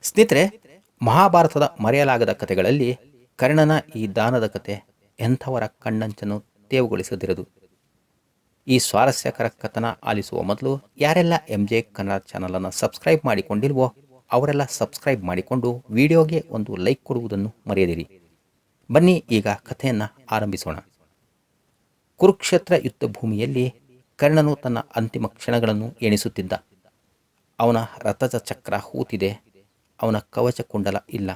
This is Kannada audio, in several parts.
ಸ್ನೇಹಿತರೆ, ಮಹಾಭಾರತದ ಮರೆಯಲಾಗದ ಕಥೆಗಳಲ್ಲಿ ಕರ್ಣನ ಈ ದಾನದ ಕತೆ ಎಂಥವರ ಕಣ್ಣಂಚನ್ನು ತೇವುಗೊಳಿಸದಿರದು. ಈ ಸ್ವಾರಸ್ಯಕರ ಕಥನ ಆಲಿಸುವ ಮೊದಲು ಯಾರೆಲ್ಲ MJ ಕನ್ನಡ ಚಾನಲನ್ನು ಸಬ್ಸ್ಕ್ರೈಬ್ ಮಾಡಿಕೊಂಡಿಲ್ವೋ ಅವರೆಲ್ಲ ಸಬ್ಸ್ಕ್ರೈಬ್ ಮಾಡಿಕೊಂಡು ವಿಡಿಯೋಗೆ ಒಂದು ಲೈಕ್ ಕೊಡುವುದನ್ನು ಮರೆಯದಿರಿ. ಬನ್ನಿ ಈಗ ಕಥೆಯನ್ನು ಆರಂಭಿಸೋಣ. ಕುರುಕ್ಷೇತ್ರ ಯುದ್ಧ ಭೂಮಿಯಲ್ಲಿ ಕರ್ಣನು ತನ್ನ ಅಂತಿಮ ಕ್ಷಣಗಳನ್ನು ಎಣಿಸುತ್ತಿದ್ದ. ಅವನ ರಥದ ಚಕ್ರ ಹೂತಿದೆ, ಅವನ ಕವಚ ಕುಂಡಲ ಇಲ್ಲ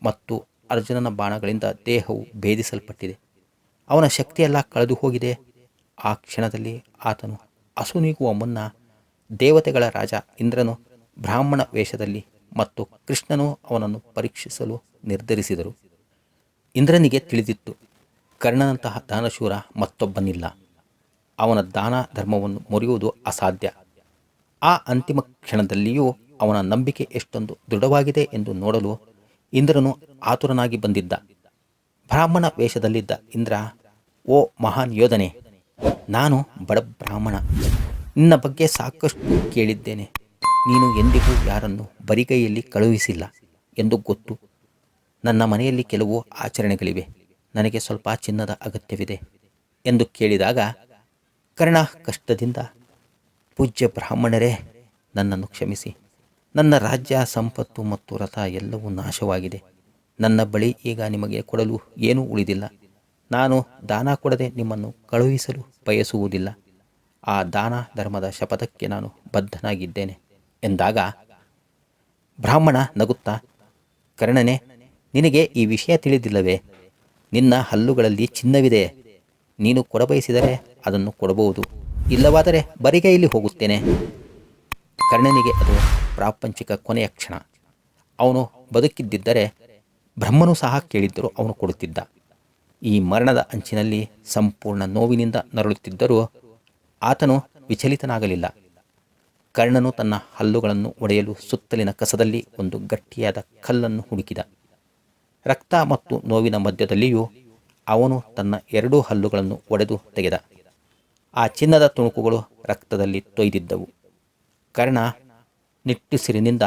ಮತ್ತು ಅರ್ಜುನನ ಬಾಣಗಳಿಂದ ದೇಹವು ಭೇದಿಸಲ್ಪಟ್ಟಿದೆ. ಅವನ ಶಕ್ತಿಯೆಲ್ಲ ಕಳೆದು ಹೋಗಿದೆ. ಆ ಕ್ಷಣದಲ್ಲಿ ಆತನು ಅಸುನೀಗುವ ಮುನ್ನ ದೇವತೆಗಳ ರಾಜ ಇಂದ್ರನು ಬ್ರಾಹ್ಮಣ ವೇಷದಲ್ಲಿ ಮತ್ತು ಕೃಷ್ಣನು ಅವನನ್ನು ಪರೀಕ್ಷಿಸಲು ನಿರ್ಧರಿಸಿದರು. ಇಂದ್ರನಿಗೆ ತಿಳಿದಿತ್ತು, ಕರ್ಣನಂತಹ ದಾನಶೂರ ಮತ್ತೊಬ್ಬನಿಲ್ಲ. ಅವನ ದಾನ ಧರ್ಮವನ್ನು ಮುರಿಯುವುದು ಅಸಾಧ್ಯ. ಆ ಅಂತಿಮ ಕ್ಷಣದಲ್ಲಿಯೂ ಅವನ ನಂಬಿಕೆ ಎಷ್ಟೊಂದು ದೃಢವಾಗಿದೆ ಎಂದು ನೋಡಲು ಇಂದ್ರನು ಆತುರನಾಗಿ ಬಂದಿದ್ದ. ಬ್ರಾಹ್ಮಣ ವೇಷದಲ್ಲಿದ್ದ ಇಂದ್ರ, ಓ ಮಹಾನ್ ಯೋಧನೆ, ನಾನು ಬಡ ಬ್ರಾಹ್ಮಣ. ನಿನ್ನ ಬಗ್ಗೆ ಸಾಕಷ್ಟು ಕೇಳಿದ್ದೇನೆ. ನೀನು ಎಂದಿಗೂ ಯಾರನ್ನು ಬರಿಗೈಯಲ್ಲಿ ಕಳುಹಿಸಿಲ್ಲ ಎಂದು ಗೊತ್ತು. ನನ್ನ ಮನೆಯಲ್ಲಿ ಕೆಲವು ಆಚರಣೆಗಳಿವೆ. ನನಗೆ ಸ್ವಲ್ಪ ಚಿನ್ನದ ಅಗತ್ಯವಿದೆ ಎಂದು ಕೇಳಿದಾಗ ಕರ್ಣ ಕಷ್ಟದಿಂದ, ಪೂಜ್ಯ ಬ್ರಾಹ್ಮಣರೇ, ನನ್ನನ್ನು ಕ್ಷಮಿಸಿ. ನನ್ನ ರಾಜ್ಯ, ಸಂಪತ್ತು ಮತ್ತು ರಥ ಎಲ್ಲವೂ ನಾಶವಾಗಿದೆ. ನನ್ನ ಬಳಿ ಈಗ ನಿಮಗೆ ಕೊಡಲು ಏನೂ ಉಳಿದಿಲ್ಲ. ನಾನು ದಾನ ಕೊಡದೆ ನಿಮ್ಮನ್ನು ಕಳುಹಿಸಲು ಬಯಸುವುದಿಲ್ಲ. ಆ ದಾನ ಧರ್ಮದ ಶಪಥಕ್ಕೆ ನಾನು ಬದ್ಧನಾಗಿದ್ದೇನೆ ಎಂದಾಗ ಬ್ರಾಹ್ಮಣ ನಗುತ್ತಾ, ಕರ್ಣನೇ, ನಿನಗೆ ಈ ವಿಷಯ ತಿಳಿದಿಲ್ಲವೇ? ನಿನ್ನ ಹಲ್ಲುಗಳಲ್ಲಿ ಚಿನ್ನವಿದೆ. ನೀನು ಕೊಡಬಯಸಿದರೆ ಅದನ್ನು ಕೊಡಬಹುದು, ಇಲ್ಲವಾದರೆ ಬರಿಗೈಯಲ್ಲಿ ಹೋಗುತ್ತೇನೆ. ಕರ್ಣನಿಗೆ ಅದು ಪ್ರಾಪಂಚಿಕ ಕೊನೆಯ ಕ್ಷಣ. ಅವನು ಬದುಕಿದ್ದಿದ್ದರೆ ಬ್ರಹ್ಮನು ಸಹ ಕೇಳಿದ್ದರೂ ಅವನು ಕೊಡುತ್ತಿದ್ದ. ಈ ಮರಣದ ಅಂಚಿನಲ್ಲಿ ಸಂಪೂರ್ಣ ನೋವಿನಿಂದ ನರಳುತ್ತಿದ್ದರೂ ಆತನು ವಿಚಲಿತನಾಗಲಿಲ್ಲ. ಕರ್ಣನು ತನ್ನ ಹಲ್ಲುಗಳನ್ನು ಒಡೆಯಲು ಸುತ್ತಲಿನ ಕಸದಲ್ಲಿ ಒಂದು ಗಟ್ಟಿಯಾದ ಕಲ್ಲನ್ನು ಹುಡುಕಿದ. ರಕ್ತ ಮತ್ತು ನೋವಿನ ಮಧ್ಯದಲ್ಲಿಯೂ ಅವನು ತನ್ನ ಎರಡೂ ಹಲ್ಲುಗಳನ್ನು ಒಡೆದು ತೆಗೆದ. ಆ ಚಿನ್ನದ ತುಣುಕುಗಳು ರಕ್ತದಲ್ಲಿ ತೊಯ್ದಿದ್ದವು. ಕರ್ಣ ನಿಟ್ಟುಸಿರಿನಿಂದ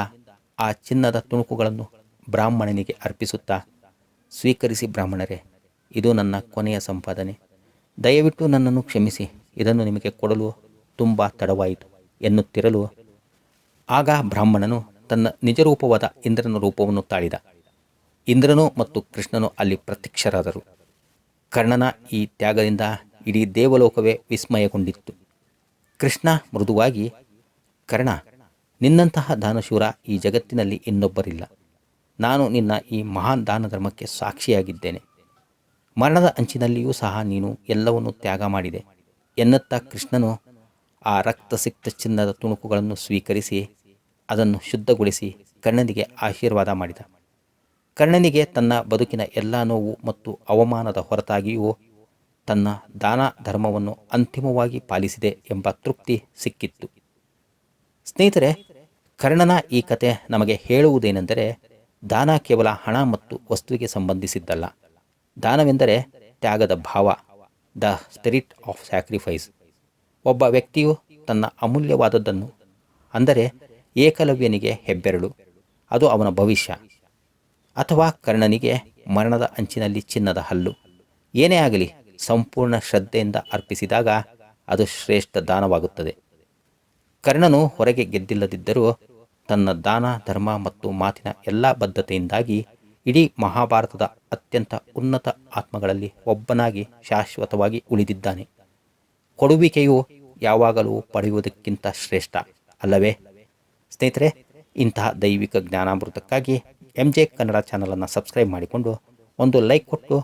ಆ ಚಿನ್ನದ ತುಣುಕುಗಳನ್ನು ಬ್ರಾಹ್ಮಣನಿಗೆ ಅರ್ಪಿಸುತ್ತಾ, ಸ್ವೀಕರಿಸಿ ಬ್ರಾಹ್ಮಣರೇ, ಇದು ನನ್ನ ಕೊನೆಯ ಸಂಪಾದನೆ. ದಯವಿಟ್ಟು ನನ್ನನ್ನು ಕ್ಷಮಿಸಿ. ಇದನ್ನು ನಿಮಗೆ ಕೊಡಲು ತುಂಬ ತಡವಾಯಿತು ಎನ್ನುತ್ತಿರಲು ಆಗ ಬ್ರಾಹ್ಮಣನು ತನ್ನ ನಿಜರೂಪವಾದ ಇಂದ್ರನ ರೂಪವನ್ನು ತಾಳಿದ. ಇಂದ್ರನು ಮತ್ತು ಕೃಷ್ಣನು ಅಲ್ಲಿ ಪ್ರತ್ಯಕ್ಷರಾದರು. ಕರ್ಣನ ಈ ತ್ಯಾಗದಿಂದ ಇಡೀ ದೇವಲೋಕವೇ ವಿಸ್ಮಯಗೊಂಡಿತ್ತು. ಕೃಷ್ಣ ಮೃದುವಾಗಿ, ಕರ್ಣ, ನಿನ್ನಂತಹ ದಾನಶೂರ ಈ ಜಗತ್ತಿನಲ್ಲಿ ಇನ್ನೊಬ್ಬರಿಲ್ಲ. ನಾನು ನಿನ್ನ ಈ ಮಹಾನ್ ದಾನ ಧರ್ಮಕ್ಕೆ ಸಾಕ್ಷಿಯಾಗಿದ್ದೇನೆ. ಮರಣದ ಅಂಚಿನಲ್ಲಿಯೂ ಸಹ ನೀನು ಎಲ್ಲವನ್ನೂ ತ್ಯಾಗ ಮಾಡಿದೆ ಎನ್ನುತ್ತಾ ಕೃಷ್ಣನು ಆ ರಕ್ತಸಿಕ್ತ ಚಿನ್ನದ ತುಣುಕುಗಳನ್ನು ಸ್ವೀಕರಿಸಿ ಅದನ್ನು ಶುದ್ಧಗೊಳಿಸಿ ಕರ್ಣನಿಗೆ ಆಶೀರ್ವಾದ ಮಾಡಿದ. ಕರ್ಣನಿಗೆ ತನ್ನ ಬದುಕಿನ ಎಲ್ಲ ನೋವು ಮತ್ತು ಅವಮಾನದ ಹೊರತಾಗಿಯೂ ತನ್ನ ದಾನ ಧರ್ಮವನ್ನು ಅಂತಿಮವಾಗಿ ಪಾಲಿಸಿದೆ ಎಂಬ ತೃಪ್ತಿ ಸಿಕ್ಕಿತ್ತು. ಸ್ನೇಹಿತರೆ, ಕರ್ಣನ ಈ ಕತೆ ನಮಗೆ ಹೇಳುವುದೇನೆಂದರೆ, ದಾನ ಕೇವಲ ಹಣ ಮತ್ತು ವಸ್ತುವಿಗೆ ಸಂಬಂಧಿಸಿದ್ದಲ್ಲ. ದಾನವೆಂದರೆ ತ್ಯಾಗದ ಭಾವ, ದ ಸ್ಪಿರಿಟ್ ಆಫ್ ಸ್ಯಾಕ್ರಿಫೈಸ್. ಒಬ್ಬ ವ್ಯಕ್ತಿಯು ತನ್ನ ಅಮೂಲ್ಯವಾದದ್ದನ್ನು, ಅಂದರೆ ಏಕಲವ್ಯನಿಗೆ ಹೆಬ್ಬೆರಳು, ಅದು ಅವನ ಭವಿಷ್ಯ, ಅಥವಾ ಕರ್ಣನಿಗೆ ಮರಣದ ಅಂಚಿನಲ್ಲಿ ಚಿನ್ನದ ಹಲ್ಲು, ಏನೇ ಆಗಲಿ ಸಂಪೂರ್ಣ ಶ್ರದ್ಧೆಯಿಂದ ಅರ್ಪಿಸಿದಾಗ ಅದು ಶ್ರೇಷ್ಠ ದಾನವಾಗುತ್ತದೆ. ಕರ್ಣನು ಹೊರಗೆ ಗೆದ್ದಿಲ್ಲದಿದ್ದರೂ ತನ್ನ ದಾನ ಧರ್ಮ ಮತ್ತು ಮಾತಿನ ಎಲ್ಲ ಬದ್ಧತೆಯಿಂದಾಗಿ ಇಡೀ ಮಹಾಭಾರತದ ಅತ್ಯಂತ ಉನ್ನತ ಆತ್ಮಗಳಲ್ಲಿ ಒಬ್ಬನಾಗಿ ಶಾಶ್ವತವಾಗಿ ಉಳಿದಿದ್ದಾನೆ. ಕೊಡುವಿಕೆಯು ಯಾವಾಗಲೂ ಪಡೆಯುವುದಕ್ಕಿಂತ ಶ್ರೇಷ್ಠ ಅಲ್ಲವೇ? ಸ್ನೇಹಿತರೆ, ಇಂತಹ ದೈವಿಕ ಜ್ಞಾನಾಮೃತಕ್ಕಾಗಿ MJ ಕನ್ನಡ ಚಾನಲನ್ನು ಸಬ್ಸ್ಕ್ರೈಬ್ ಮಾಡಿಕೊಂಡು ಒಂದು ಲೈಕ್ ಕೊಟ್ಟು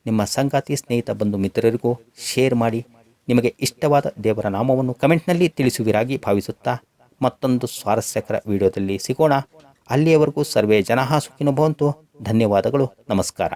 ನಿಮ್ಮ ಸಂಗಾತಿ, ಸ್ನೇಹಿತ, ಬಂಧು ಮಿತ್ರರಿಗೂ ಶೇರ್ ಮಾಡಿ. ನಿಮಗೆ ಇಷ್ಟವಾದ ದೇವರ ನಾಮವನ್ನು ಕಮೆಂಟ್ನಲ್ಲಿ ತಿಳಿಸುವಿರಾಗಿ ಭಾವಿಸುತ್ತಾ ಮತ್ತೊಂದು ಸ್ವಾರಸ್ಯಕರ ವಿಡಿಯೋದಲ್ಲಿ ಸಿಗೋಣ. ಅಲ್ಲಿಯವರೆಗೂ ಸರ್ವೇ ಜನಃ ಸುಖಿನೋ ಭವಂತು. ಧನ್ಯವಾದಗಳು. ನಮಸ್ಕಾರ.